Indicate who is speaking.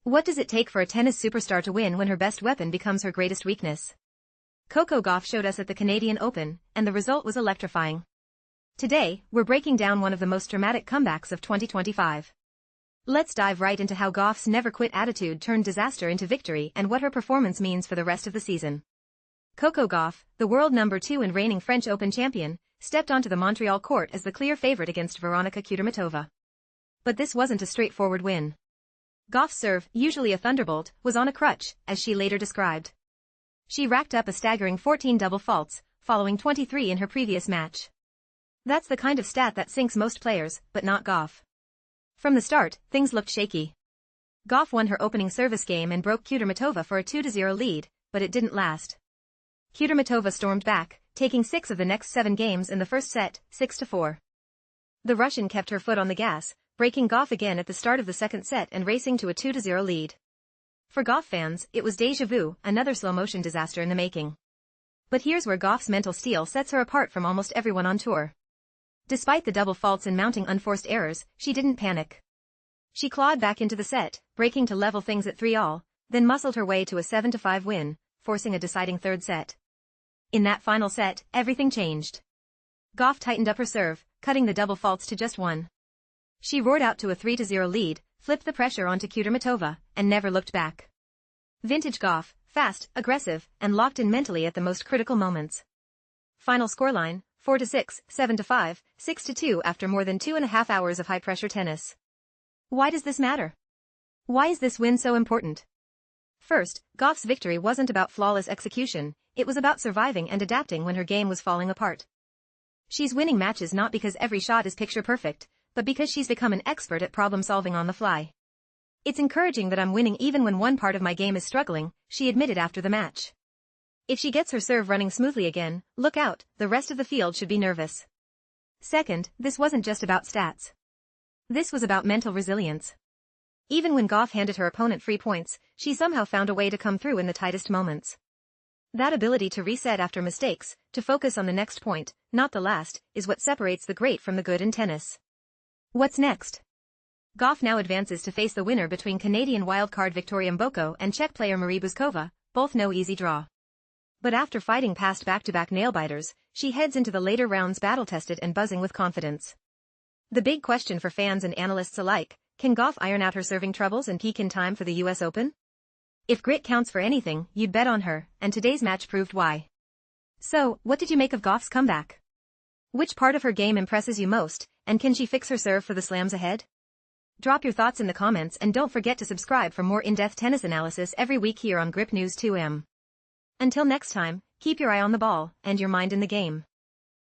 Speaker 1: What does it take for a tennis superstar to win when her best weapon becomes her greatest weakness? Coco Gauff showed us at the Canadian Open, and the result was electrifying. Today, we're breaking down one of the most dramatic comebacks of 2025. Let's dive right into how Gauff's never-quit attitude turned disaster into victory and what her performance means for the rest of the season. Coco Gauff, the world number 2 and reigning French Open champion, stepped onto the Montreal court as the clear favorite against Veronika Kudermetova. But this wasn't a straightforward win. Gauff's serve, usually a thunderbolt, was on a crutch, as she later described. She racked up a staggering 14 double faults, following 23 in her previous match. That's the kind of stat that sinks most players, but not Gauff. From the start, things looked shaky. Gauff won her opening service game and broke Kudermetova for a 2-0 lead, but it didn't last. Kudermetova stormed back, taking 6 of the next 7 games in the first set, 6-4. The Russian kept her foot on the gas, breaking Gauff again at the start of the second set and racing to a 2-0 lead. For Gauff fans, it was déjà vu, another slow-motion disaster in the making. But here's where Gauff's mental steel sets her apart from almost everyone on tour. Despite the double faults and mounting unforced errors, she didn't panic. She clawed back into the set, breaking to level things at 3-all, then muscled her way to a 7-5 win, forcing a deciding third set. In that final set, everything changed. Gauff tightened up her serve, cutting the double faults to just 1. She roared out to a 3-0 lead, flipped the pressure onto Kudermetova, and never looked back. Vintage Gauff, fast, aggressive, and locked in mentally at the most critical moments. Final scoreline, 4-6, 7-5, 6-2 after more than 2.5 hours of high-pressure tennis. Why does this matter? Why is this win so important? First, Gauff's victory wasn't about flawless execution, it was about surviving and adapting when her game was falling apart. She's winning matches not because every shot is picture-perfect, but because she's become an expert at problem-solving on the fly. It's encouraging that I'm winning even when one part of my game is struggling, she admitted after the match. If she gets her serve running smoothly again, look out, the rest of the field should be nervous. Second, this wasn't just about stats. This was about mental resilience. Even when Gauff handed her opponent free points, she somehow found a way to come through in the tightest moments. That ability to reset after mistakes, to focus on the next point, not the last, is what separates the great from the good in tennis. What's next? Gauff now advances to face the winner between Canadian wildcard Victoria Mboko and Czech player Marie Buzkova, both no easy draw. But after fighting past back-to-back nail-biters, she heads into the later rounds battle-tested and buzzing with confidence. The big question for fans and analysts alike, can Gauff iron out her serving troubles and peak in time for the US Open? If grit counts for anything, you'd bet on her, and today's match proved why. So, what did you make of Gauff's comeback? Which part of her game impresses you most, and can she fix her serve for the slams ahead? Drop your thoughts in the comments and don't forget to subscribe for more in-depth tennis analysis every week here on Grip News 2M. Until next time, keep your eye on the ball and your mind in the game.